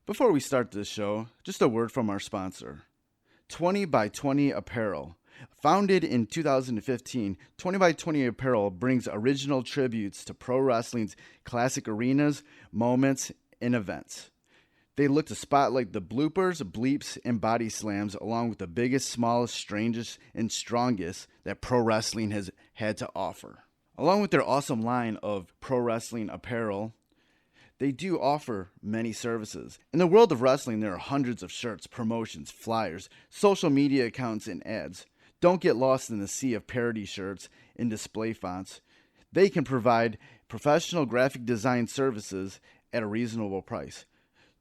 Before we start this show, just a word from our sponsor, 20 by 20 Apparel. Founded in 2015, 20 by 20 Apparel brings original tributes to pro wrestling's classic arenas, moments, and events. They look to spotlight the bloopers, bleeps, and body slams along with the biggest, smallest, strangest, and strongest that pro wrestling has had to offer. Along with their awesome line of pro wrestling apparel, they do offer many services. In the world of wrestling, there are hundreds of shirts, promotions, flyers, social media accounts, and ads. Don't get lost in the sea of parody shirts and display fonts. They can provide professional graphic design services at a reasonable price.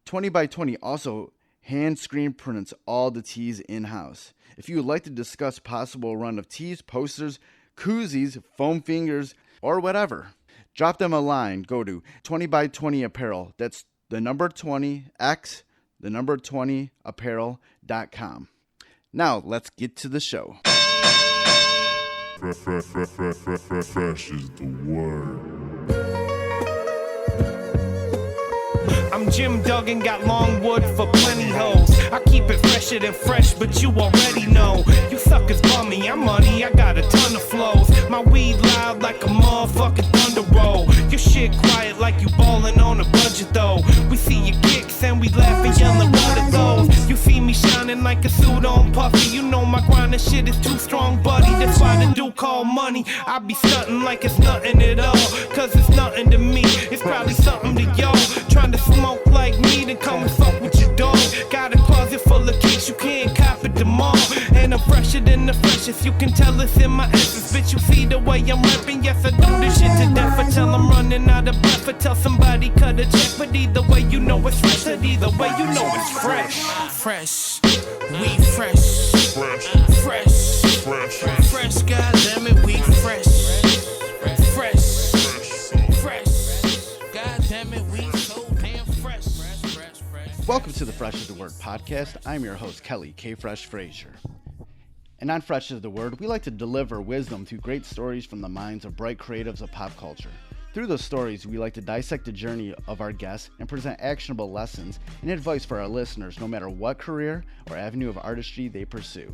20 by 20 also hand screen prints all the tees in-house. If you would like to discuss possible run of tees, posters, koozies, foam fingers, or whatever, drop them a line. Go to 20 by 20 Apparel. That's the number 20x, the number 20 apparel.com. Now, let's get to the show. Fresh is the word. I'm Jim Duggan, got long wood for plenty hoes. I keep it fresher than fresh, but you already know. You suckers bummy, I'm money, I got a ton of flows. My weed loud like a motherfucking thunder roll. Your shit quiet like you ballin' on a budget though. We see your kicks and we laugh and yellin' what are those. You see me shining like a suit on puffy. You know my grindin' shit is too strong, buddy. That's why the dude call money. I be stuntin' like it's nothing at all. Cause it's nothing to me, it's probably something to y'all. Trying to smoke like me, then come and fuck with your dog. Got a closet full of kicks, you can't cop it tomorrow. And I'm fresher than the freshest, you can tell it's in my essence. Bitch, you see the way I'm rapping, yes I do this shit to death. Until I'm running out of breath, or tell somebody cut a check. But either way you know it's fresh, and either way you know it's fresh. Fresh, we fresh. Fresh, fresh, goddammit, we fresh. Welcome to the Fresh is the Word podcast. I'm your host, Kelly K. Fresh Frazier. And on Fresh is the Word, we like to deliver wisdom through great stories from the minds of bright creatives of pop culture. Through those stories, we like to dissect the journey of our guests and present actionable lessons and advice for our listeners, no matter what career or avenue of artistry they pursue.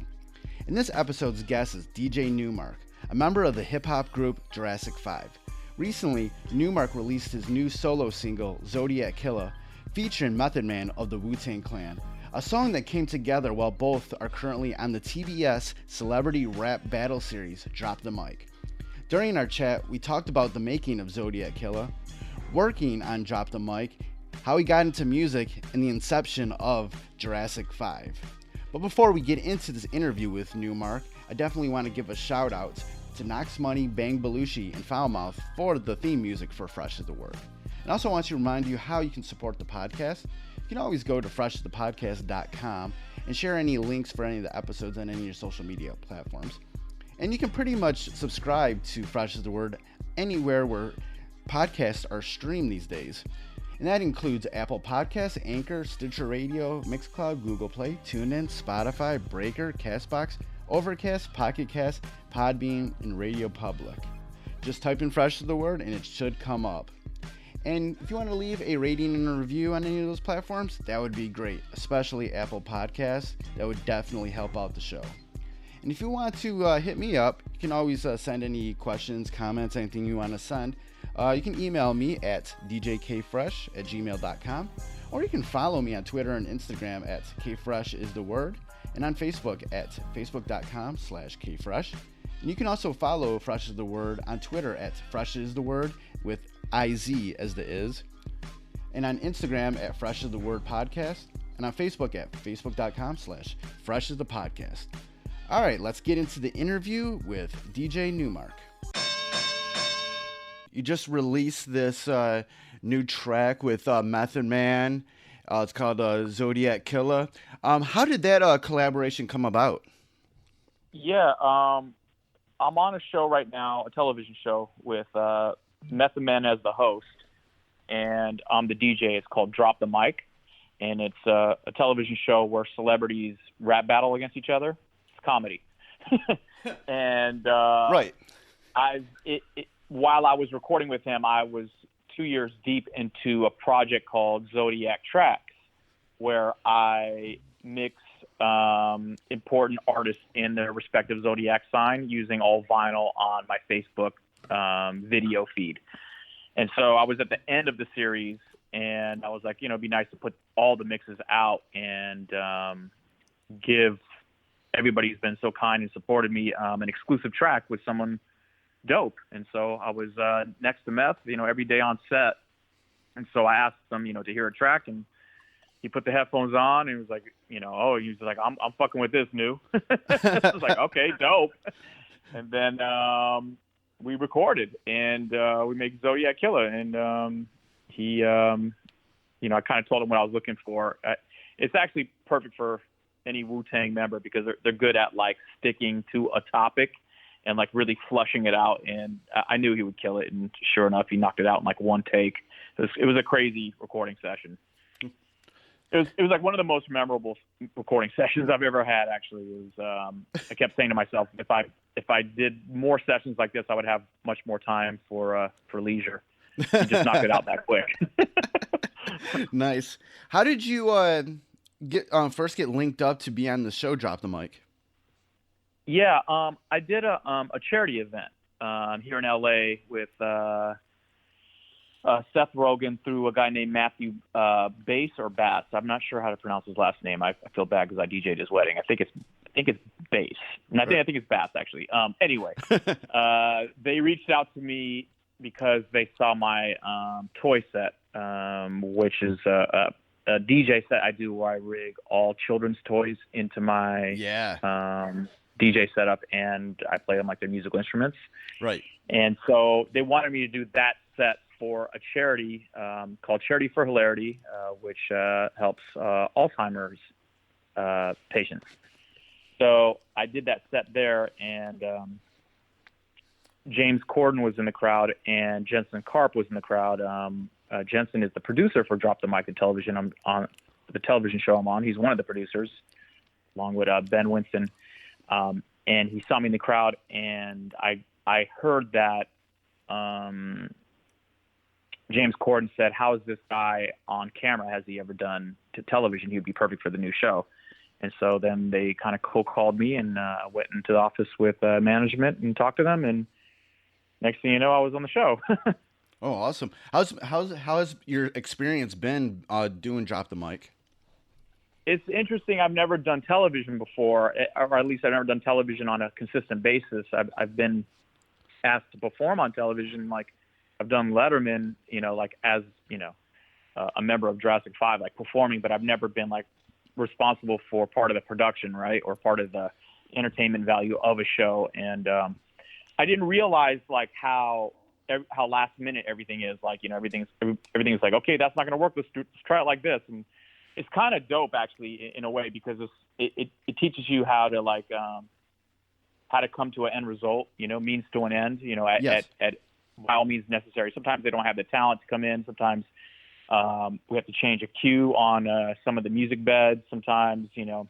In this episode's guest is DJ Newmark, a member of the hip-hop group Jurassic 5. Recently, Newmark released his new solo single, Zodiac Killah, featuring Method Man of the Wu-Tang Clan, a song that came together while both are currently on the TBS Celebrity Rap Battle Series, Drop the Mic. During our chat, we talked about the making of Zodiac Killah, working on Drop the Mic, how he got into music, and the inception of Jurassic 5. But before we get into this interview with Newmark, I definitely want to give a shout out to Knox Money, Bang Belushi, and Foulmouth for the theme music for Fresh is the Word. And also want to remind you how you can support the podcast. You can always go to freshthepodcast.com and share any links for any of the episodes on any of your social media platforms. And you can pretty much subscribe to Fresh is the Word anywhere where podcasts are streamed these days. And that includes Apple Podcasts, Anchor, Stitcher Radio, Mixcloud, Google Play, TuneIn, Spotify, Breaker, CastBox, Overcast, Pocket Cast, Podbean, and Radio Public. Just type in Fresh is the Word and it should come up. And if you want to leave a rating and a review on any of those platforms, that would be great, especially Apple Podcasts. That would definitely help out the show. And if you want to hit me up, you can always send any questions, comments, anything you want to send. You can email me at djkfresh@gmail.com, or you can follow me on Twitter and Instagram at kfreshistheword, and on Facebook at facebook.com/kfresh. And you can also follow Fresh is the Word on Twitter at Fresh is the Word with IZ as the is, and on Instagram at Fresh is the Word Podcast, and on Facebook at facebook.com/Fresh is the Podcast. All right, let's get into the interview with DJ Newmark. You just released this new track with Method Man. It's called Zodiac Killah. How did that collaboration come about? Yeah, I'm on a show right now, a television show with Method Man as the host, and I'm the DJ. It's called Drop the Mic, and it's a television show where celebrities rap battle against each other. It's comedy. And right. While I was recording with him, I was 2 years deep into a project called Zodiac Tracks, where I mix important artists in their respective Zodiac sign using all vinyl on my Facebook video feed. And so I was at the end of the series, and I was like, it'd be nice to put all the mixes out and give everybody who's been so kind and supported me an exclusive track with someone dope. And so I was next to Meth, every day on set. And so I asked them, to hear a track, and he put the headphones on, and he was like, he was like, I'm fucking with this, new. I was like, okay, dope. And then we recorded, and we made Zodiac Killah, and he, I kind of told him what I was looking for. It's actually perfect for any Wu-Tang member because they're good at like sticking to a topic and like really flushing it out. And I knew he would kill it, and sure enough, he knocked it out in like one take. It was a crazy recording session. It was like one of the most memorable recording sessions I've ever had. Actually, I kept saying to myself, if I did more sessions like this, I would have much more time for leisure. And just knock it out that quick. Nice. How did you first get linked up to be on the show Drop the Mic? Yeah, I did a charity event here in LA with Seth Rogen through a guy named Matthew Bass or Bass. I'm not sure how to pronounce his last name. I feel bad because I DJ'd his wedding. I think it's Bass, and I think it's Bass actually. Anyway, they reached out to me because they saw my toy set, which is a DJ set I do where I rig all children's toys into my DJ setup, and I play them like they're musical instruments. Right. And so they wanted me to do that set for a charity called Charity for Hilarity, which helps Alzheimer's patients. So I did that set there, and James Corden was in the crowd, and Jensen Karp was in the crowd. Jensen is the producer for Drop the Mic, the television on the television show I'm on. He's one of the producers, along with Ben Winston. And he saw me in the crowd, and I heard that James Corden said, "How is this guy on camera? Has he ever done to television? He would be perfect for the new show." And so then they kind of called me, and I went into the office with management and talked to them, and next thing you know, I was on the show. Oh, awesome! How has your experience been doing Drop the Mic? It's interesting. I've never done television before, or at least I've never done television on a consistent basis. I've been asked to perform on television, like I've done Letterman, like as a member of Jurassic 5, like performing, but I've never been like responsible for part of the production, right, or part of the entertainment value of a show. And I didn't realize like how last minute everything is. Like everything's like, okay, that's not going to work. Let's try it like this. And it's kind of dope actually in a way, because it teaches you how to like how to come to an end result, means to an end, at by all means necessary. Sometimes they don't have the talent to come in. Sometimes we have to change a cue on some of the music beds. Sometimes, you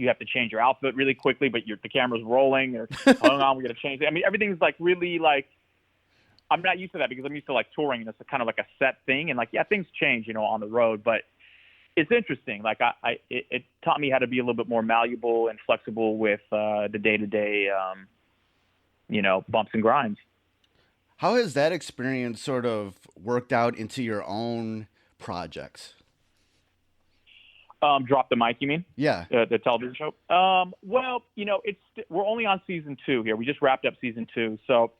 have to change your outfit really quickly, but the camera's rolling, or hold on, we got to change it. I mean, everything's like really like, I'm not used to that because I'm used to like touring, and it's kind of like a set thing. And like, yeah, things change, on the road, but it's interesting. Like it taught me how to be a little bit more malleable and flexible with the day-to-day, bumps and grinds. How has that experience sort of worked out into your own projects? Drop the Mic, you mean? Yeah. The television show? Well, we're only on season 2 here. We just wrapped up season 2. So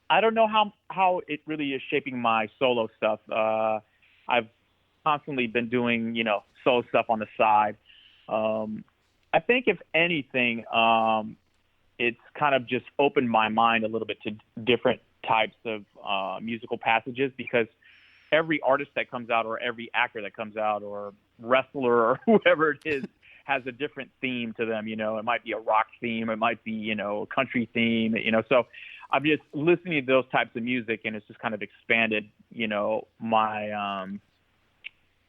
I don't know how it really is shaping my solo stuff. I've constantly been doing, solo stuff on the side. I think if anything, it's kind of just opened my mind a little bit to different types of musical passages, because every artist that comes out, or every actor that comes out, or wrestler, or whoever it is, has a different theme to them. It might be a rock theme, it might be, a country theme, so I'm just listening to those types of music, and it's just kind of expanded,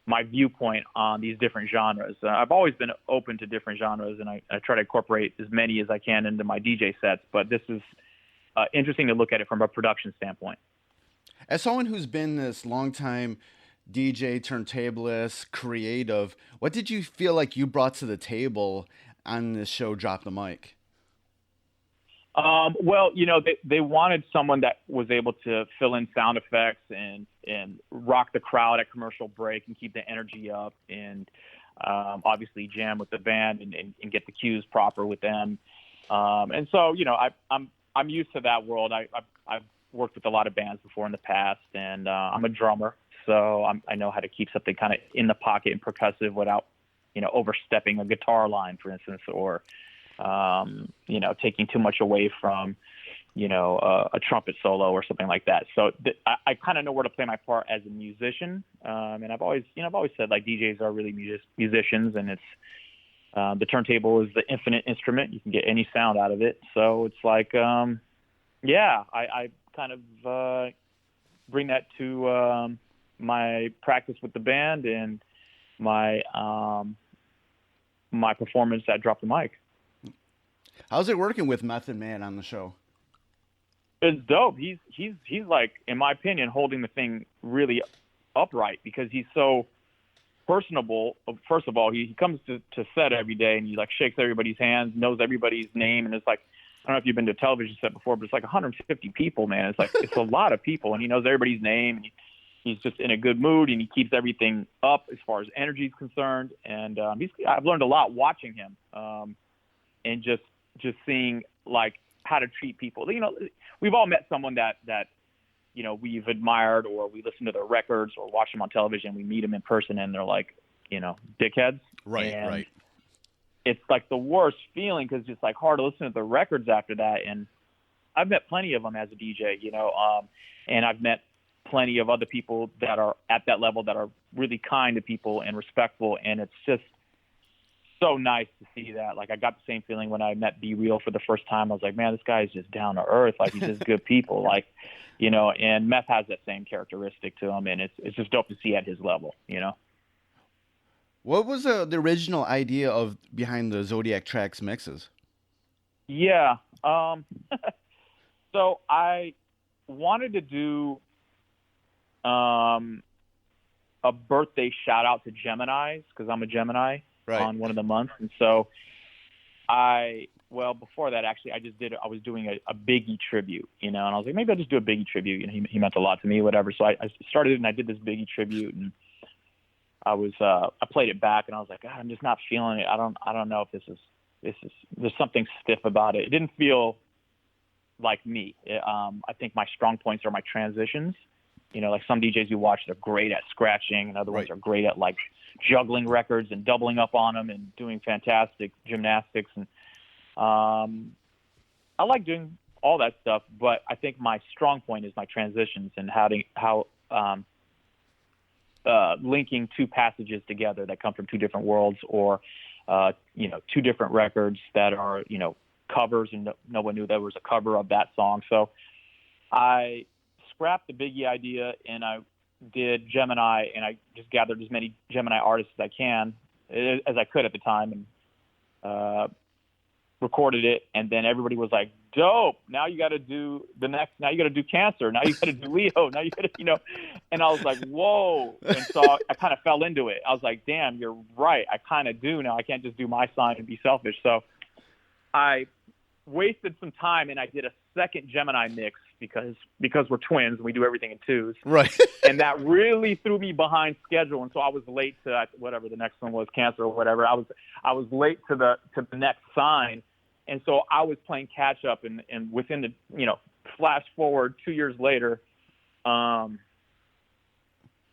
my viewpoint on these different genres. I've always been open to different genres, and I try to incorporate as many as I can into my DJ sets, but this is interesting to look at it from a production standpoint. As someone who's been this long time DJ, turntablist, creative. What did you feel like you brought to the table on this show, Drop the Mic? Well, they wanted someone that was able to fill in sound effects and rock the crowd at commercial break and keep the energy up, and obviously jam with the band and get the cues proper with them. And so, I'm used to that world. I've worked with a lot of bands before in the past, and I'm a drummer, so I know how to keep something kind of in the pocket and percussive without, overstepping a guitar line, for instance, or taking too much away from, a trumpet solo or something like that. So I kind of know where to play my part as a musician. And I've always said, like, DJs are really musicians, and it's, the turntable is the infinite instrument. You can get any sound out of it. So it's like, I kind of bring that to my practice with the band and my my performance at Drop the Mic. How's it working with Method Man on the show? It's dope. He's like, in my opinion, holding the thing really upright because he's so personable. First of all, he comes to set every day and he like shakes everybody's hands, knows everybody's name, and it's like, I don't know if you've been to a television set before, but it's like 150 people, man. It's like, it's a lot of people, and he knows everybody's name, and he's just in a good mood, and he keeps everything up as far as energy is concerned. And I've learned a lot watching him, and just seeing like how to treat people. We've all met someone that we've admired, or we listen to their records or watch them on television. We meet them in person, and they're like, dickheads. Right, and right. It's like the worst feeling because it's like hard to listen to the records after that. And I've met plenty of them as a DJ, and I've met plenty of other people that are at that level that are really kind to people and respectful. And it's just so nice to see that. Like, I got the same feeling when I met Be Real for the first time. I was like, man, this guy is just down to earth. Like, he's just good people. Like, and Meth has that same characteristic to him. And it's just dope to see at his level, What was the original idea behind the Zodiac Tracks mixes? Yeah. So I wanted to do a birthday shout out to Geminis because I'm a Gemini on one of the months. And so before that, actually, I was doing a Biggie tribute, and I was like, maybe I'll just do a Biggie tribute. He meant a lot to me, whatever. So I started it and I did this Biggie tribute, and I played it back and I was like, God, I'm just not feeling it. I don't know if this is, there's something stiff about it. It didn't feel like me. I think my strong points are my transitions. Like some DJs you watch, they're great at scratching, and other ones are great at like juggling records and doubling up on them and doing fantastic gymnastics. And I like doing all that stuff, but I think my strong point is my transitions and how linking two passages together that come from two different worlds, or two different records that are covers, and no one knew there was a cover of that song. So I scrapped the Biggie idea and I did Gemini, and I just gathered as many Gemini artists as I could at the time, and recorded it. And then everybody was like, dope, now you got to do the next, now you got to do Cancer, now you got to do Leo, now you got to, and I was like, whoa. And so I kind of fell into it. I was like, damn, you're right, I kind of do now. I can't just do my sign and be selfish. So I wasted some time and I did a second Gemini mix because we're twins and we do everything in twos. Right. And that really threw me behind schedule. And so I was late to whatever the next one was, Cancer or whatever. I was late to the next sign. And so I was playing catch up, and within the, flash forward 2 years later, I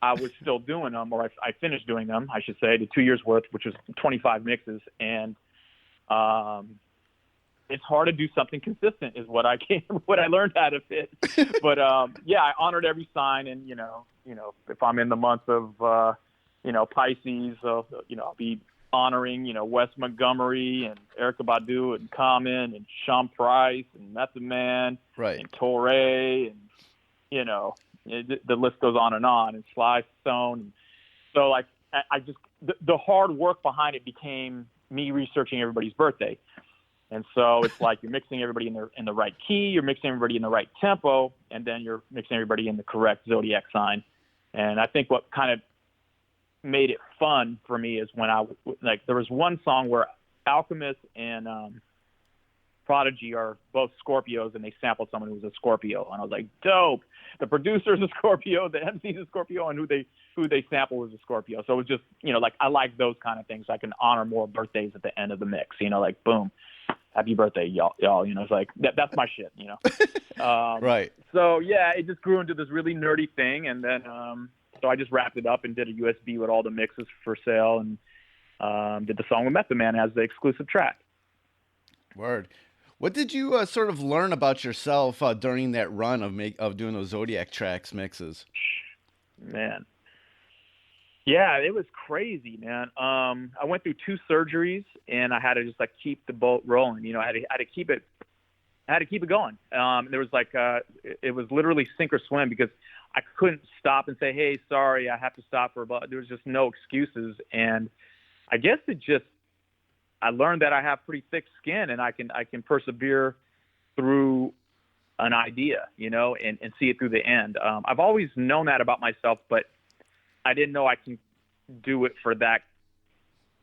was still doing them, or I finished doing them, I should say, the 2 years worth, which was 25 mixes. And it's hard to do something consistent is what I learned out of it. But I honored every sign, and if I'm in the month of Pisces, I'll be honoring Wes Montgomery and Erykah Badu and Common and Sean Price and Method Man and Torre, and the list goes on, and Sly Stone. So like I just the hard work behind it became me researching everybody's birthday. And so it's like you're mixing everybody in the right key, you're mixing everybody in the right tempo, and then you're mixing everybody in the correct zodiac sign. And I think what kind of made it fun for me is when there was one song where Alchemist and Prodigy are both Scorpios, and they sampled someone who was a Scorpio, and I was like, dope. The producer's a Scorpio, the MC's a Scorpio, and who they sample was a Scorpio. So it was just, like, I like those kind of things. I can honor more birthdays at the end of the mix, like, boom, happy birthday, y'all. It's like that's my shit, Right. So yeah, it just grew into this really nerdy thing, and then so I just wrapped it up and did a USB with all the mixes for sale, and did the song with Method Man as the exclusive track. Word. What did you sort of learn about yourself during that run of doing those Zodiac tracks mixes? Man. Yeah, it was crazy, man. I went through 2 surgeries, and I had to just like keep the boat rolling. I had to keep it going. There was like it was literally sink or swim, because I couldn't stop and say, hey, sorry, I have to stop for a bit. There was just no excuses. And I guess I learned that I have pretty thick skin, and I can persevere through an idea, and see it through the end. I've always known that about myself, but I didn't know I can do it for that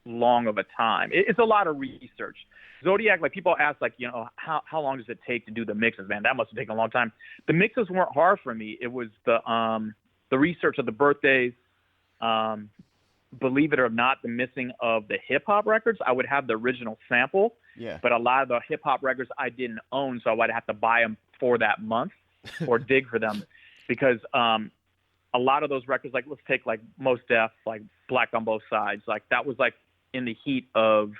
long of a time. It's a lot of research. Zodiac, like, people ask, like, how long does it take to do the mixes, man? That must have taken a long time. The mixes weren't hard for me. It was the research of the birthdays. Believe it or not, the missing of the hip hop records. I would have the original sample, but a lot of the hip hop records I didn't own, so I would have to buy them for that month or dig for them, because a lot of those records, like, let's take like Mos Def, like Black on Both Sides, like that was like in the heat of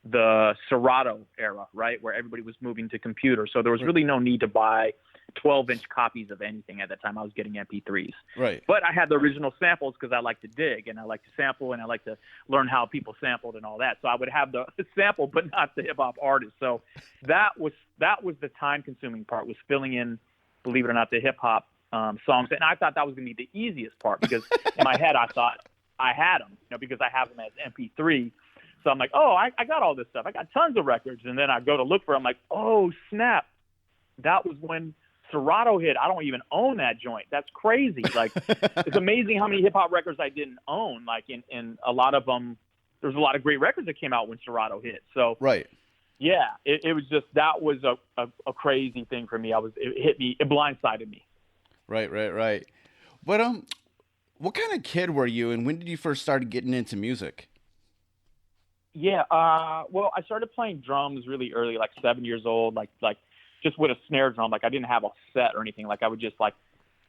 the Serato era, right, where everybody was moving to computers. So there was really no need to buy 12-inch copies of anything at that time. I was getting MP3s. Right. But I had the original samples because I like to dig, and I like to sample, and I like to learn how people sampled and all that. So I would have the sample, but not the hip-hop artist. So that was the time-consuming part, was filling in, believe it or not, the hip-hop songs. And I thought that was going to be the easiest part, because in my head I thought I had them, because I have them as MP3. So I'm like, oh, I got all this stuff. I got tons of records. And then I go to look for them, like, oh, snap. That was when Serato hit. I don't even own that joint. That's crazy. Like, it's amazing how many hip-hop records I didn't own. Like, in a lot of them, there's a lot of great records that came out when Serato hit. So, right. Yeah, it was just, that was a crazy thing for me. It hit me, it blindsided me. Right. What kind of kid were you, and when did you first start getting into music? Yeah, well, I started playing drums really early, like 7 years old, like just with a snare drum. Like, I didn't have a set or anything. Like, I would just, like,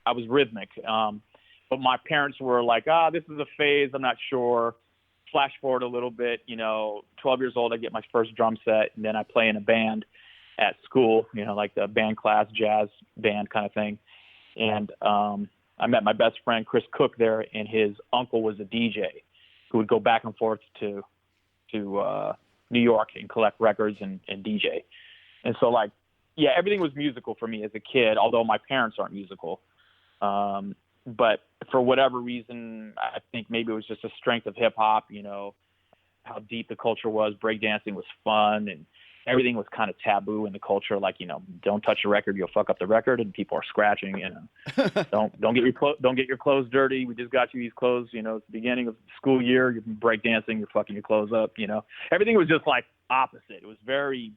I was rhythmic. But my parents were like, this is a phase, I'm not sure. Flash forward a little bit, 12 years old, I get my first drum set, and then I play in a band at school, like the band class, jazz band kind of thing. And I met my best friend, Chris Cook, there, and his uncle was a DJ who would go back and forth to New York and collect records and DJ. And so, like, yeah, everything was musical for me as a kid, although my parents aren't musical. But for whatever reason, I think maybe it was just a strength of hip hop, how deep the culture was. Breakdancing was fun, and everything was kind of taboo in the culture. Like, don't touch a record, you'll fuck up the record, and people are scratching. Don't get your clothes dirty. We just got you these clothes. It's the beginning of the school year. You're breakdancing, you're fucking your clothes up. Everything was just like opposite. It was very.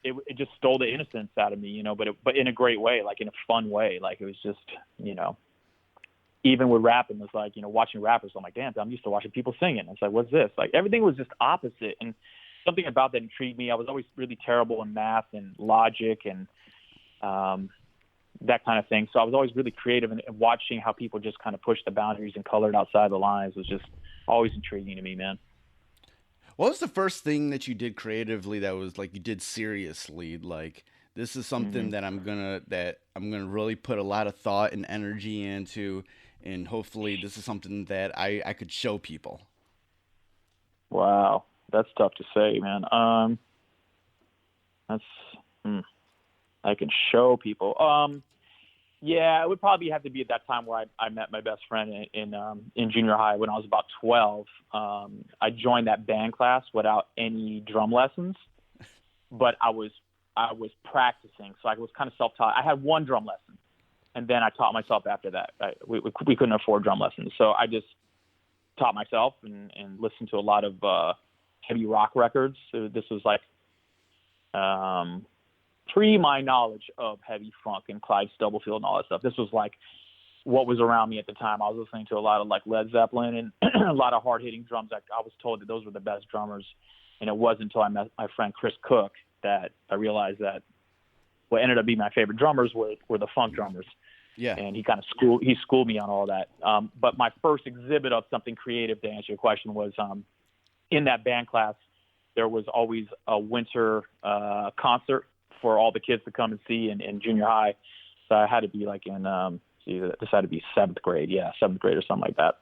It just stole the innocence out of me, but in a great way, like in a fun way. Like, it was just, even with rapping, it's like, watching rappers, I'm like, damn, I'm used to watching people singing. It's like, what's this? Like, everything was just opposite. And something about that intrigued me. I was always really terrible in math and logic and that kind of thing. So I was always really creative, and watching how people just kind of pushed the boundaries and colored outside the lines was just always intriguing to me, man. What was the first thing that you did creatively that was like you did seriously? Like, this is something that I'm gonna really put a lot of thought and energy into, and hopefully this is something that I could show people. Wow, that's tough to say, man. I can show people. Yeah, it would probably have to be at that time where I met my best friend in junior high when I was about 12. I joined that band class without any drum lessons, but I was practicing, so I was kind of self-taught. I had one drum lesson, And then I taught myself after that. We couldn't afford drum lessons, so I just taught myself and listened to a lot of heavy rock records. So this was like pre my knowledge of heavy funk and Clyde Stubblefield and all that stuff. This was like what was around me at the time. I was listening to a lot of like Led Zeppelin and a lot of hard hitting drums. I was told that those were the best drummers, and it wasn't until I met my friend Chris Cook that I realized that what ended up being my favorite drummers were the funk drummers. Yeah. And he kind of schooled me on all that. But my first exhibit of something creative, to answer your question, was in that band class. There was always a winter concert for all the kids to come and see in junior high. So I had to be like in this had to be seventh grade or something like that.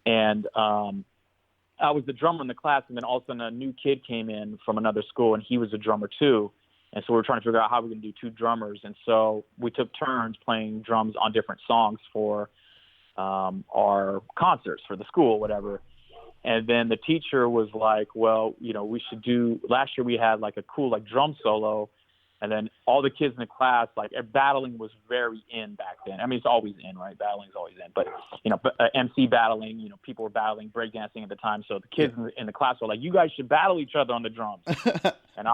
And I was the drummer in the class, and then all of a sudden a new kid came in from another school, and he was a drummer too. And so we were trying to figure out how we're going to do two drummers. And so we took turns playing drums on different songs for our concerts for the school, whatever. And then the teacher was like, well, we should do, last year we had like a cool like drum solo. And then all the kids in the class, like battling was very in back then. I mean, it's always in, right? Battling is always in. But, MC battling, people were battling breakdancing at the time. So the kids in the class were like, you guys should battle each other on the drums. and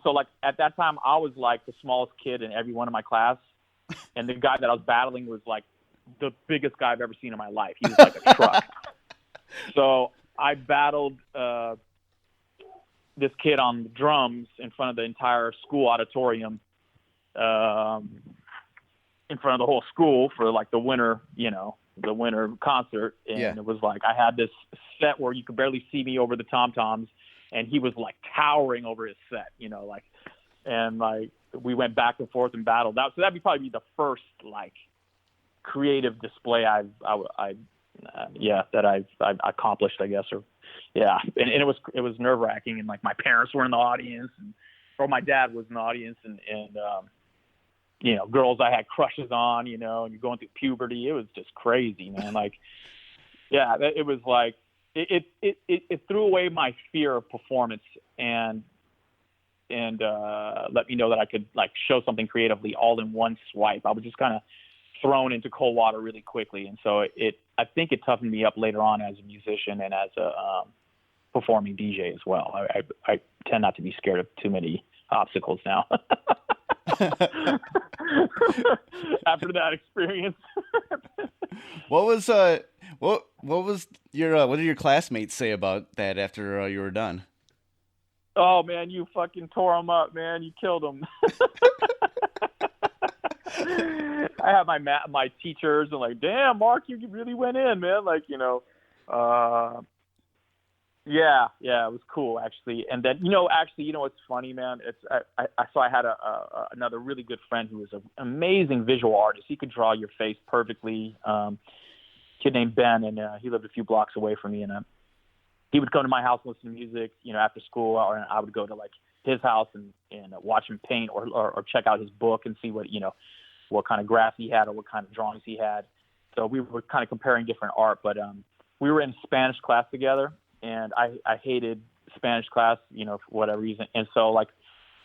so like at that time, I was like the smallest kid in every one of my class. And the guy that I was battling was like the biggest guy I've ever seen in my life. He was like a truck. So I battled this kid on the drums in front of the entire school auditorium, in front of the whole school for like the winter concert. And It was like, I had this set where you could barely see me over the tom-toms, and he was like towering over his set, and like we went back and forth and battled out. So that'd probably be the first like creative display I've accomplished, I guess, and it was nerve wracking, and like my parents were in the audience, or my dad was in the audience, and girls I had crushes on, and you're going through puberty. It was just crazy, man. Like, it was like it threw away my fear of performance and let me know that I could like show something creatively all in one swipe. I was just kind of thrown into cold water really quickly, and so I think it toughened me up later on as a musician and as a performing DJ as well. I tend not to be scared of too many obstacles now. After that experience. What was your what did your classmates say about that after you were done? Oh man, you fucking tore them up, man. You killed them. I have my teachers and like, damn, Mark, you really went in, man. Like, it was cool actually. And then, what's funny, man? I had another really good friend who was an amazing visual artist. He could draw your face perfectly. Kid named Ben, and he lived a few blocks away from me. And he would come to my house and listen to music, after school, or I would go to like his house and watch him paint or check out his book and see what kind of graphs he had or what kind of drawings he had. So we were kind of comparing different art, but we were in Spanish class together, and I hated Spanish class, for whatever reason. And so like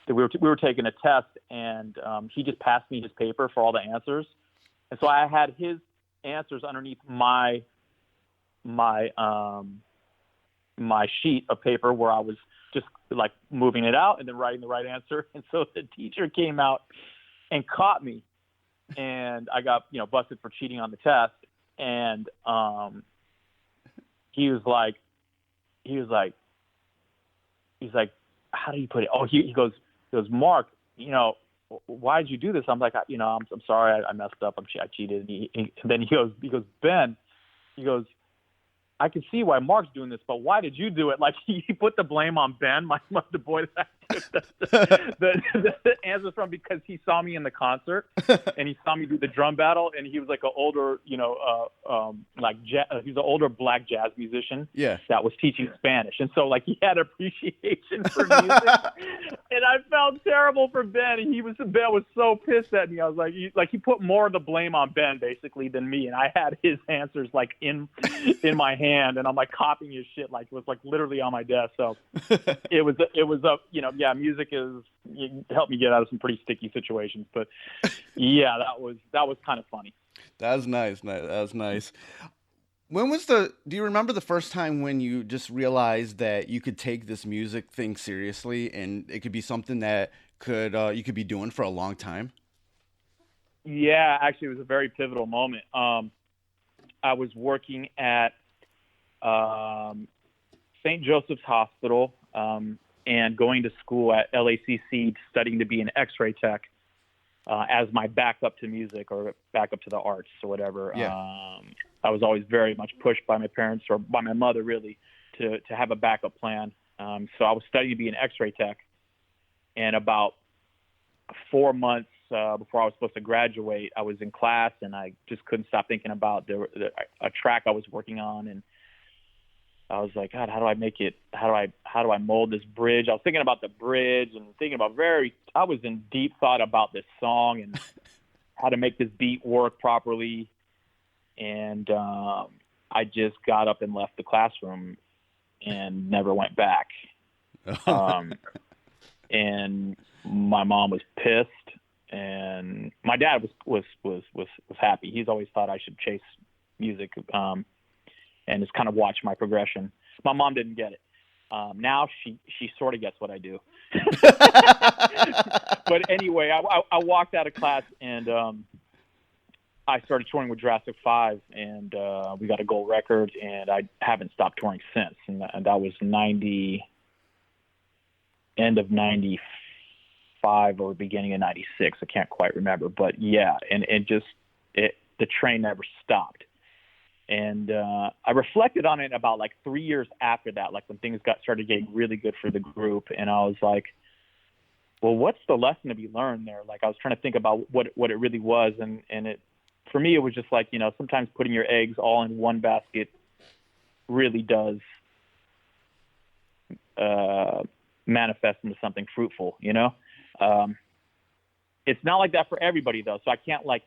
we were taking a test, and he just passed me his paper for all the answers. And so I had his answers underneath my sheet of paper where I was just like moving it out and then writing the right answer. And so the teacher came out and caught me, and I got, busted for cheating on the test. And he was like, how do you put it? Oh, he goes, Mark, why'd you do this? I'm like, I'm sorry, I messed up. I cheated. And then he goes, Ben, I can see why Mark's doing this, but why did you do it? Like he put the blame on Ben, the boy that I took the answers from, because he saw me in the concert and he saw me do the drum battle, and he was like an older, he's an older black jazz musician that was teaching Spanish, and so like he had appreciation for music, and I felt terrible for Ben, and Ben was so pissed at me. I was like, he put more of the blame on Ben basically than me, and I had his answers like in my hand, and I'm like copying his shit, like it was like literally on my desk. So it was yeah, music helped me get out of some pretty sticky situations. But yeah, that was kind of funny. That was nice. That was nice. Do you remember the first time when you just realized that you could take this music thing seriously and it could be something that you could be doing for a long time? Yeah, actually, it was a very pivotal moment. I was working at St. Joseph's Hospital and going to school at LACC, studying to be an X-ray tech as my backup to music or backup to the arts or whatever. Yeah. I was always very much pushed by my parents or by my mother, really, to have a backup plan. So I was studying to be an X-ray tech, and about 4 months before I was supposed to graduate, I was in class and I just couldn't stop thinking about a track I was working on, and I was like, God, how do I make it? How do I mold this bridge? I was thinking about the bridge and thinking about I was in deep thought about this song and how to make this beat work properly. And I just got up and left the classroom and never went back. And my mom was pissed, and my dad was happy. He's always thought I should chase music. And just kind of watch my progression. My mom didn't get it. Now she sort of gets what I do. But anyway, I walked out of class and I started touring with Jurassic 5, and we got a gold record, and I haven't stopped touring since. And that was end of 95 or beginning of 96. I can't quite remember, but yeah, and the train never stopped. And I reflected on it about like 3 years after that, like when things started getting really good for the group. And I was like, well, what's the lesson to be learned there? Like I was trying to think about what it really was. And it, for me, it was just like, sometimes putting your eggs all in one basket really does manifest into something fruitful, It's not like that for everybody though. So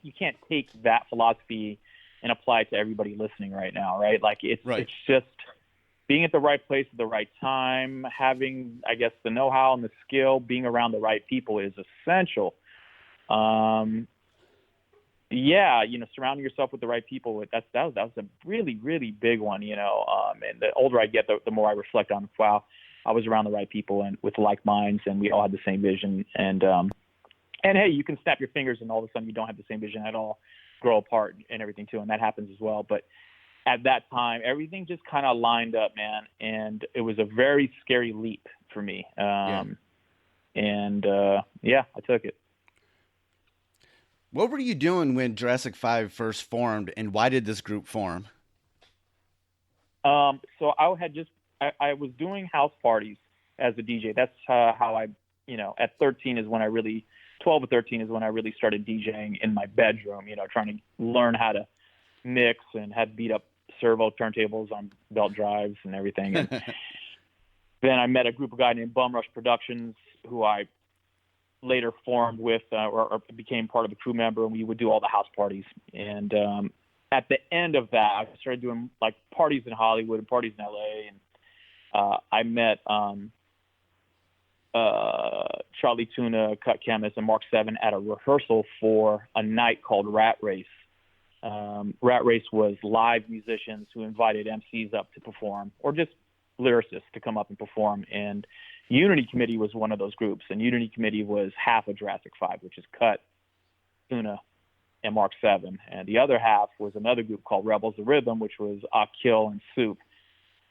you can't take that philosophy and apply it to everybody listening right now, right? Like it's just being at the right place at the right time, having, I guess, the know-how and the skill, being around the right people is essential. Surrounding yourself with the right people, that was a really, really big one, and the older I get, the more I reflect on, wow, I was around the right people and with like minds, and we all had the same vision. And hey, you can snap your fingers and all of a sudden you don't have the same vision at all, grow apart and everything too, and that happens as well. But at that time, everything just kind of lined up, man, and it was a very scary leap for me. I took it. What were you doing when Jurassic 5 first formed, and why did this group form? So I was doing house parties as a DJ. That's how I, at 12 or 13 is when I really started DJing in my bedroom, trying to learn how to mix and had beat up servo turntables on belt drives and everything. And then I met a group of guys named Bum Rush Productions, who I later formed with or became part of a crew member, and we would do all the house parties. And at the end of that, I started doing like parties in Hollywood and parties in LA. And I met Charlie Tuna, Cut Chemist, and Mark 7 at a rehearsal for a night called Rat Race. Rat Race was live musicians who invited MCs up to perform, or just lyricists to come up and perform. And Unity Committee was one of those groups, and Unity Committee was half of Jurassic 5, which is Cut, Tuna, and Mark 7. And the other half was another group called Rebels of Rhythm, which was Kill and Soup.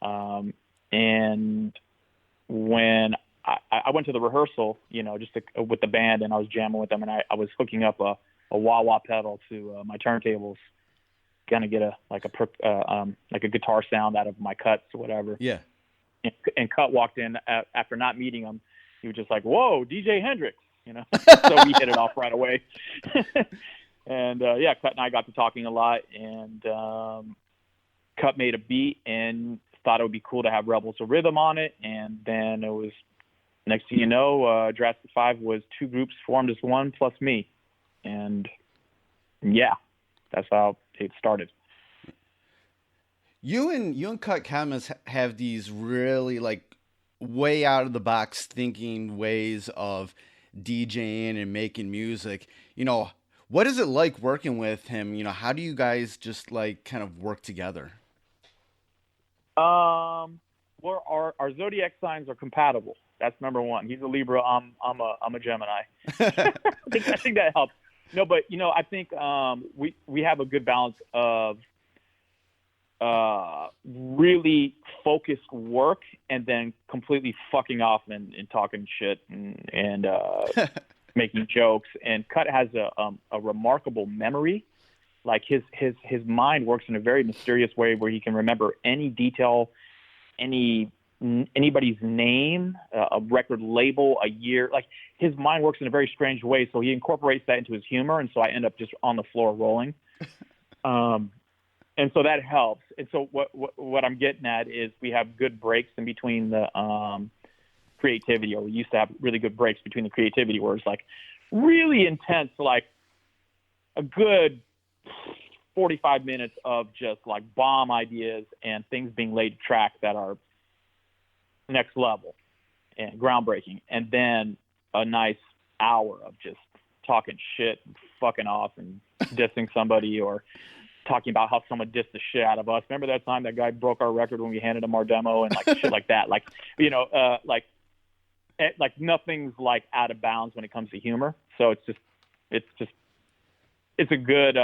And when I went to the rehearsal, with the band, and I was jamming with them, and I was hooking up a wah-wah pedal to my turntables, gonna get a guitar sound out of my cuts or whatever. Yeah. And Cut walked in after not meeting him. He was just like, "Whoa, DJ Hendrix," So we hit it off right away. And Cut and I got to talking a lot, and Cut made a beat and thought it would be cool to have Rebels of Rhythm on it, and then it was. Next thing you know, Jurassic 5 was two groups formed as one plus me. And that's how it started. You and Cut Chemist have these really like way out of the box thinking ways of DJing and making music. What is it like working with him? How do you guys just like kind of work together? Well, our zodiac signs are compatible. That's number one. He's a Libra. I'm a Gemini. I think that helps. No, but I think we have a good balance of really focused work and then completely fucking off and talking shit and making jokes. And Cut has a remarkable memory. Like his mind works in a very mysterious way where he can remember any detail, anybody's name, a record label, a year. Like his mind works in a very strange way, so he incorporates that into his humor, and so I end up just on the floor rolling. And so that helps. And so what I'm getting at is we have good breaks in between the creativity, or we used to have really good breaks between the creativity, where it's like really intense, like a good 45 minutes of just like bomb ideas and things being laid to track that are next level and groundbreaking, and then a nice hour of just talking shit and fucking off and dissing somebody, or talking about how someone dissed the shit out of us. Remember that time that guy broke our record when we handed him our demo, and like shit like that. Like, like nothing's like out of bounds when it comes to humor. So it's a good,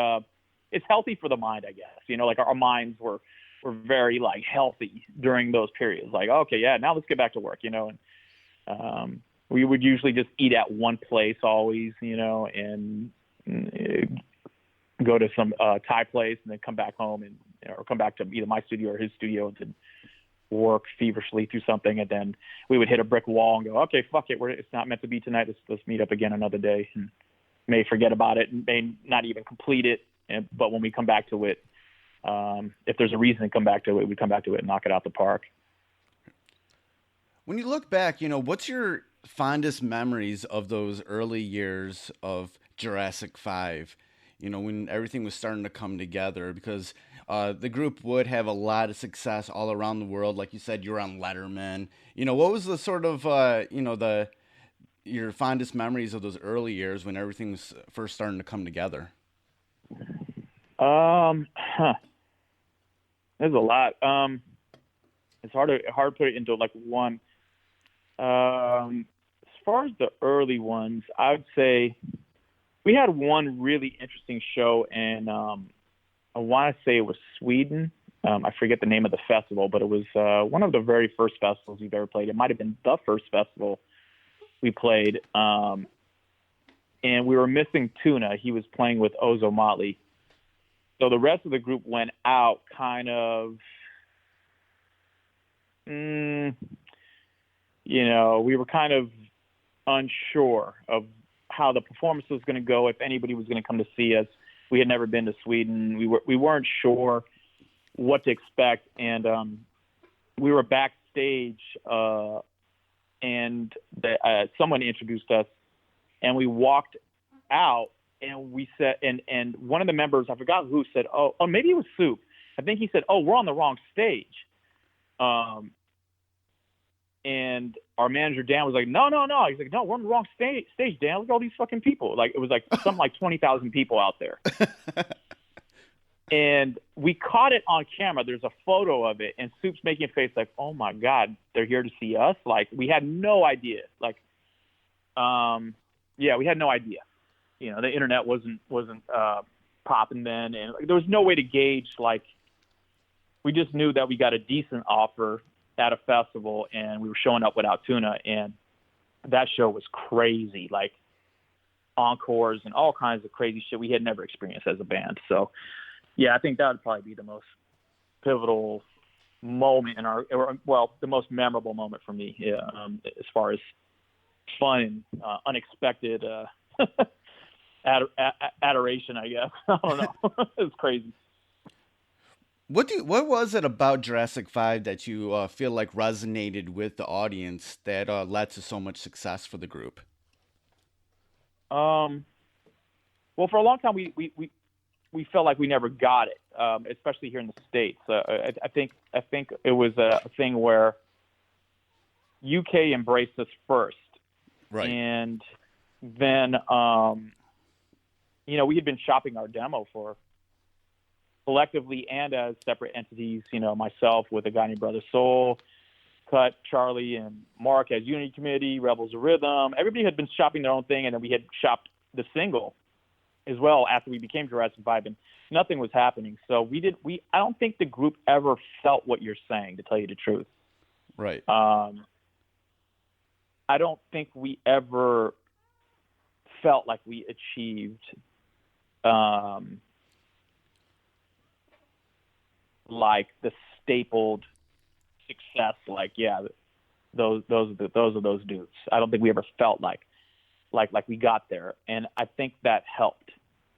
it's healthy for the mind, I guess. Like our minds were very like healthy during those periods. Like, okay, yeah, now let's get back to work, and we would usually just eat at one place always, and go to some Thai place and then come back home or come back to either my studio or his studio to work feverishly through something. And then we would hit a brick wall and go, okay, fuck it. It's not meant to be tonight. Let's meet up again another day, and may forget about it and may not even complete it. But when we come back to it, if there's a reason to come back to it, we come back to it and knock it out the park. When you look back, what's your fondest memories of those early years of Jurassic 5? When everything was starting to come together, because the group would have a lot of success all around the world. Like you said, you were on Letterman. What was the sort of, your fondest memories of those early years when everything was first starting to come together? There's a lot. It's hard to put it into like one. As far as the early ones, I would say we had one really interesting show, and I want to say it was Sweden. I forget the name of the festival, but it was one of the very first festivals we've ever played. It might have been the first festival we played. And we were missing Tuna. He was playing with Ozo Motley. So the rest of the group went out kind of, we were kind of unsure of how the performance was going to go, if anybody was going to come to see us. We had never been to Sweden. We weren't sure what to expect. And we were backstage and someone introduced us, and we walked out, and we said, and one of the members, I forgot who, said, oh, maybe it was Soup. I think he said, oh, we're on the wrong stage. And our manager, Dan, was like, no. He's like, no, we're on the wrong stage, Dan. Look at all these fucking people. Like, it was like something like 20,000 people out there. And we caught it on camera. There's a photo of it, and Soup's making a face like, oh my God, they're here to see us. Like, we had no idea. Like, we had no idea. The internet wasn't popping then, and there was no way to gauge. Like, we just knew that we got a decent offer at a festival, and we were showing up without Tuna, and that show was crazy. Like, encores and all kinds of crazy shit we had never experienced as a band. So, yeah, I think that would probably be the most pivotal moment in the most memorable moment for me. Yeah, as far as fun and unexpected adoration, I guess. I don't know. It was crazy. What was it about Jurassic 5 that you feel like resonated with the audience that led to so much success for the group? Well, for a long time we felt like we never got it, especially here in the States. I think it was a thing where UK embraced us first. Right. And then, we had been shopping our demo for collectively and as separate entities, myself with a guy named Brother Soul, Cut, Charlie, and Mark as Unity Committee, Rebels of Rhythm. Everybody had been shopping their own thing, and then we had shopped the single as well after we became Jurassic 5, and nothing was happening. So I don't think the group ever felt what you're saying, to tell you the truth. Right. I don't think we ever felt like we achieved like the stapled success, like, yeah, those are those dudes. I don't think we ever felt like we got there, and I think that helped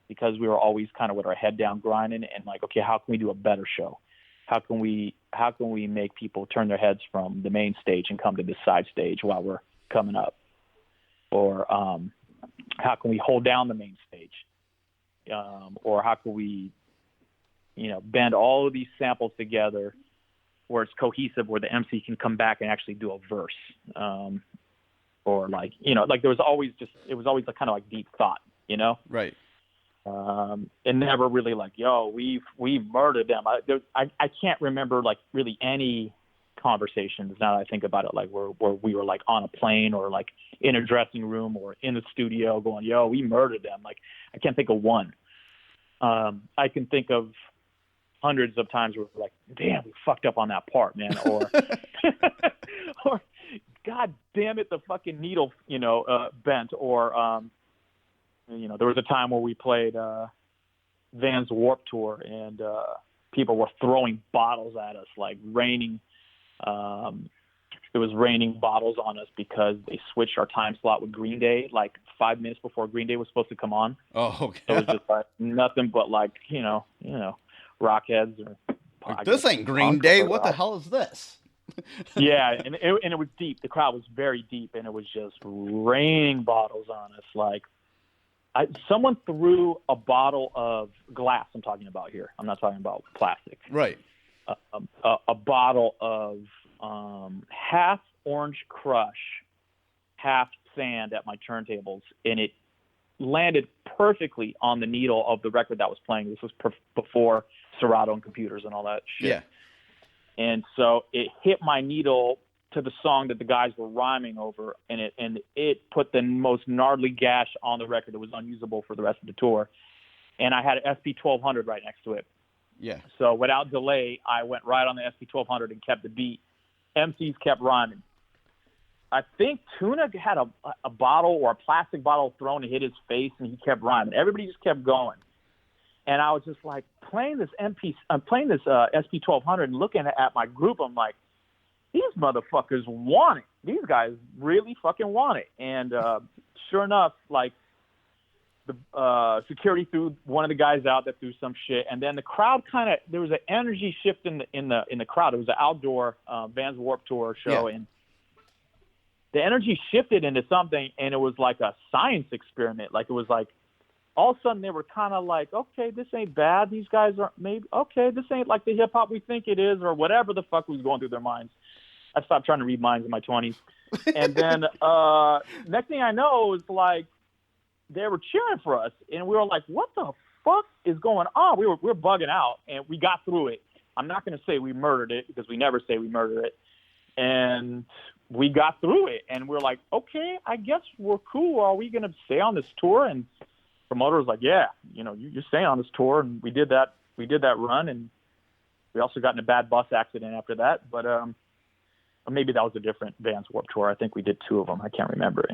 because we were always kind of with our head down grinding and like, okay, how can we do a better show? How can we make people turn their heads from the main stage and come to this side stage while we're coming up? Or how can we hold down the main stage? Or how can we, bend all of these samples together where it's cohesive, where the MC can come back and actually do a verse? Or like there was always it was always a kind of like deep thought, Right. And never really like, yo, we murdered them. I can't remember like really any conversations now that I think about it, like where we were like on a plane or like in a dressing room or in the studio going, yo, we murdered them. Like, I can't think of one. I can think of hundreds of times where we're like, damn, we fucked up on that part, man. Or, or God damn it, the fucking needle, bent. Or, there was a time where we played Van's Warped Tour and people were throwing bottles at us, like raining. It was raining bottles on us because they switched our time slot with Green Day like 5 minutes before Green Day was supposed to come on. Oh, okay. So it was just like nothing but like, rockheads. Like, this ain't Green Day. What the hell is this? Yeah, and it was deep. The crowd was very deep, and it was just raining bottles on us. Like, someone threw a bottle of glass. I'm talking about here. I'm not talking about plastic. Right. A bottle of half Orange Crush, half sand at my turntables, and it landed perfectly on the needle of the record that was playing. This was before Serato and computers and all that shit. Yeah. And so it hit my needle to the song that the guys were rhyming over, and it put the most gnarly gash on the record. It was unusable for the rest of the tour. And I had an SP1200 right next to it. Yeah. So without delay, I went right on the SP1200 and kept the beat. MCs kept rhyming. I think Tuna had a bottle or a plastic bottle thrown and hit his face, and he kept rhyming. Everybody just kept going. And I was just like playing this SP1200 and looking at my group. I'm like, these motherfuckers want it. These guys really fucking want it. And sure enough, like, the security threw one of the guys out that threw some shit, and then the crowd there was an energy shift in the crowd. It was an outdoor Vans Warped Tour show, Yeah. and the energy shifted into something, and it was like a science experiment. Like, it was like all of a sudden they were kind of like, okay, this ain't bad. These guys are maybe okay. This ain't like the hip hop we think it is, or whatever the fuck was going through their minds. I stopped trying to read minds in my 20s, and then next thing I know, it was like, they were cheering for us, and we were like, what the fuck is going on? We were bugging out, and we got through it. I'm not going to say we murdered it, because we never say we murdered it. And we got through it, and we're like, okay, I guess we're cool. Are we going to stay on this tour? And promoter was like, yeah, you're staying on this tour. And we did that run, and we also got in a bad bus accident after that. But maybe that was a different Vans Warped Tour. I think we did 2 of them. I can't remember.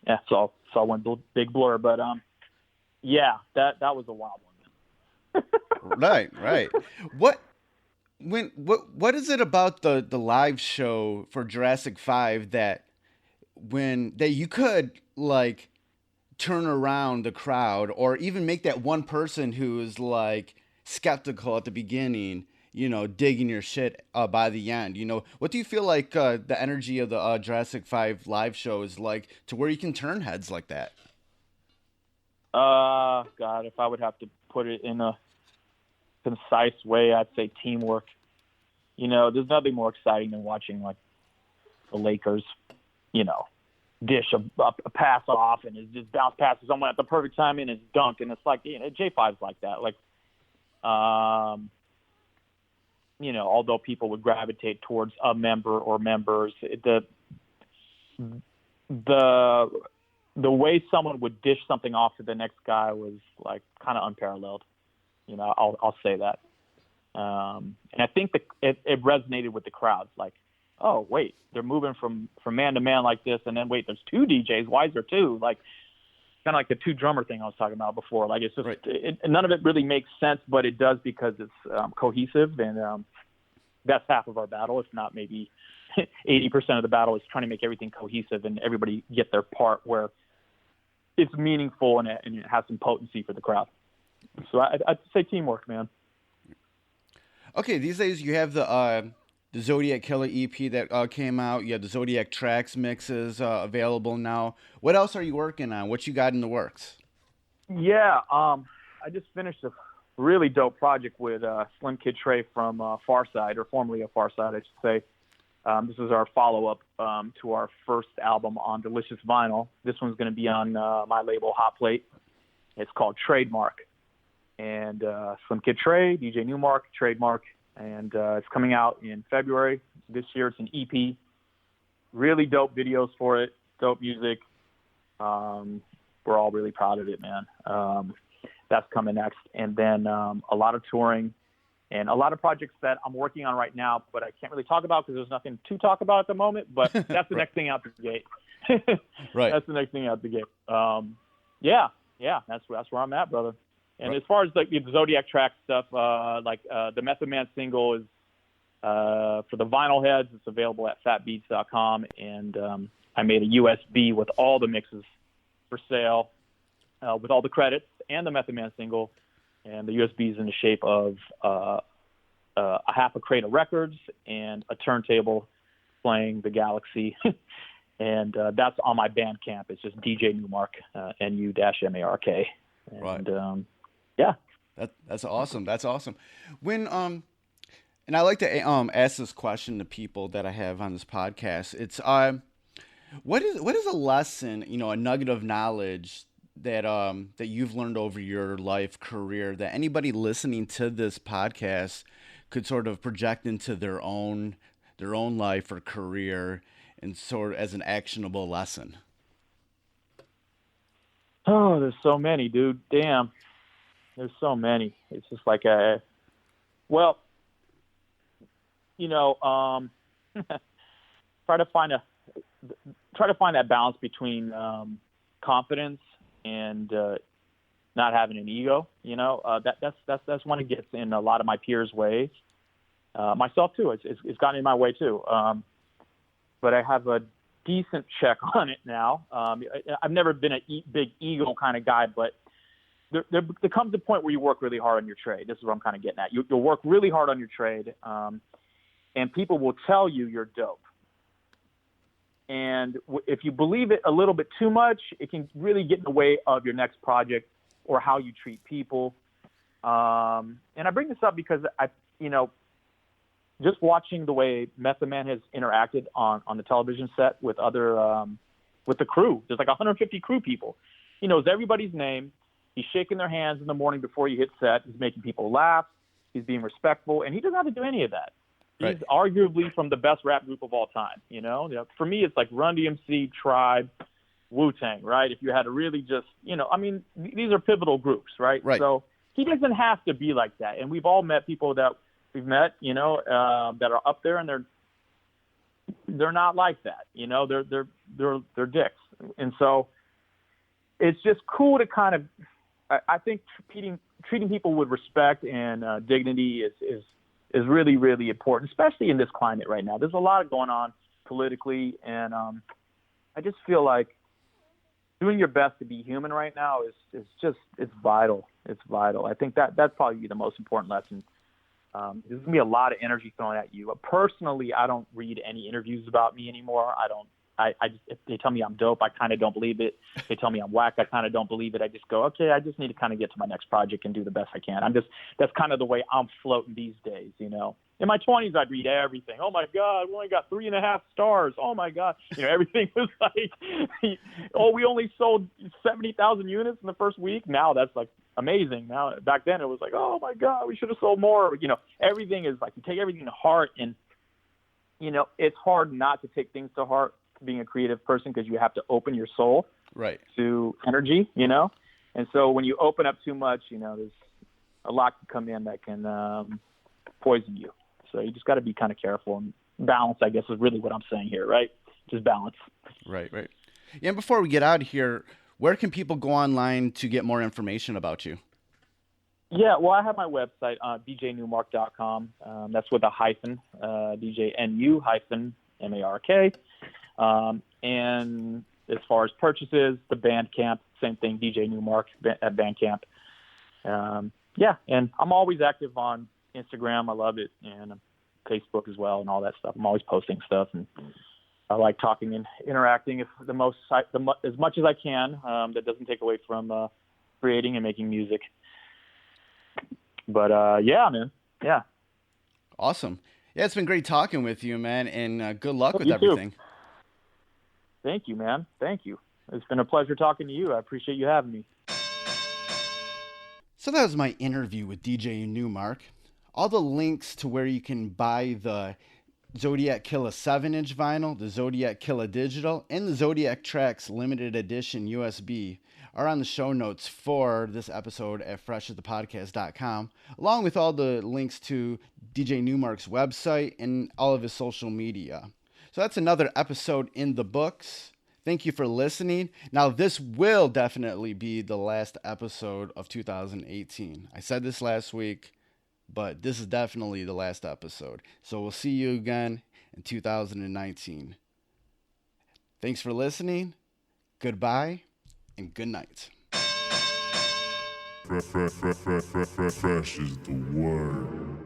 Yeah. So one big blur. But yeah, that was a wild one. Right. What is it about the live show for Jurassic 5 that you could like turn around the crowd, or even make that one person who is like skeptical at the beginning, digging your shit by the end? What do you feel like the energy of the Jurassic 5 live show is like, to where you can turn heads like that? God, if I would have to put it in a concise way, I'd say teamwork. There's nothing more exciting than watching like the Lakers, dish a pass off and it just bounce passes someone at the perfect time and it's dunked. And it's like, J5's like that. Like, although people would gravitate towards a member or members, the way someone would dish something off to the next guy was like kind of unparalleled. I'll say that. And I think it resonated with the crowds. Like, oh wait, they're moving from man to man like this, and then wait, there's two DJs. Why is there two? Like, kind of like the two drummer thing I was talking about before. Like, it's just none of it really makes sense, but it does because it's cohesive, and that's half of our battle. If not, maybe 80% of the battle is trying to make everything cohesive and everybody get their part where it's meaningful and it has some potency for the crowd. So I'd say teamwork, man. Okay, these days you have the Zodiac Killah EP that came out. You have the Zodiac Tracks mixes available now. What else are you working on? What you got in the works? Yeah, I just finished a really dope project with Slim Kid Trey from Farside, or formerly of Farside, I should say. This is our follow-up to our first album on Delicious Vinyl. This one's going to be on my label, Hot Plate. It's called Trademark. And Slim Kid Trey, DJ Newmark, Trademark. And it's coming out in February. This year it's an EP. Really dope videos for it, dope music. We're all really proud of it, man. That's coming next. And then a lot of touring and a lot of projects that I'm working on right now, but I can't really talk about because there's nothing to talk about at the moment. But that's the next thing out the gate. Right. That's the next thing out the gate. Yeah, that's where I'm at, brother. And as far as the Zodiac track stuff, the Method Man single is for the vinyl heads. It's available at fatbeats.com, and I made a USB with all the mixes for sale, with all the credits and the Method Man single. And the USB is in the shape of a half a crate of records and a turntable playing the Galaxy. And that's on my Bandcamp. It's just DJ Newmark, NU-MARK. And, right. Yeah. That's awesome. That's awesome. When and I like to ask this question to people that I have on this podcast. It's what is a lesson, a nugget of knowledge that you've learned over your life career that anybody listening to this podcast could sort of project into their own life or career and sort of as an actionable lesson? Oh, there's so many, dude. Damn. There's so many. It's just like try to find that balance between confidence and not having an ego. That's when it gets in a lot of my peers' ways. Myself too. It's gotten in my way too. But I have a decent check on it now. I've never been a big ego kind of guy, but there comes a point where you work really hard on your trade. This is what I'm kind of getting at. You'll work really hard on your trade, and people will tell you you're dope. And if you believe it a little bit too much, it can really get in the way of your next project or how you treat people. And I bring this up because just watching the way Method Man has interacted on the television set with other with the crew. There's like 150 crew people. He knows everybody's name. He's shaking their hands in the morning before you hit set. He's making people laugh. He's being respectful, and he doesn't have to do any of that. Right. He's arguably from the best rap group of all time. For me, it's like Run DMC, Tribe, Wu-Tang, right? If you had to really just, these are pivotal groups, right? Right. So he doesn't have to be like that. And we've all met people that we've met, that are up there, and they're not like that. They're dicks. And so it's just cool to kind of, I think treating people with respect and dignity is really, really important, especially in this climate right now. There's a lot going on politically, and I just feel like doing your best to be human right now is vital. It's vital. I think that'd probably be the most important lesson. There's going to be a lot of energy thrown at you. Personally, I don't read any interviews about me anymore. If they tell me I'm dope, I kind of don't believe it. If they tell me I'm whack, I kind of don't believe it. I just go, okay, I just need to kind of get to my next project and do the best I can. That's kind of the way I'm floating these days, In my 20s, I'd read everything. Oh my God, we only got 3.5 stars. Oh my God, everything was like, oh, we only sold 70,000 units in the first week. Now that's like amazing. Now back then it was like, oh my God, we should have sold more. Everything is like, you take everything to heart, and it's hard not to take things to heart being a creative person, because you have to open your soul to energy, and so when you open up too much, there's a lot can come in that can poison you. So you just got to be kind of careful, and balance, I guess, is really what I'm saying here, right? Just balance. Right. Yeah, and before we get out of here, where can people go online to get more information about you? Yeah, well, I have my website, djnewmark.com. That's with a hyphen, DJNU-MARK. And as far as purchases, the Bandcamp, same thing, DJ Newmark at Bandcamp. Yeah, and I'm always active on Instagram. I love it, and Facebook as well, and all that stuff. I'm always posting stuff, and I like talking and interacting as much as I can. That doesn't take away from creating and making music. But yeah, man, yeah. Awesome. Yeah, it's been great talking with you, man, and good luck with you everything. Too. Thank you, man. Thank you. It's been a pleasure talking to you. I appreciate you having me. So that was my interview with DJ Newmark. All the links to where you can buy the Zodiac Killah 7-inch vinyl, the Zodiac Killah digital, and the Zodiac Tracks limited edition USB are on the show notes for this episode at freshasthepodcast.com, along with all the links to DJ Newmark's website and all of his social media. So that's another episode in the books. Thank you for listening. Now, this will definitely be the last episode of 2018. I said this last week, but this is definitely the last episode. So we'll see you again in 2019. Thanks for listening. Goodbye and good night. Fresh is the word.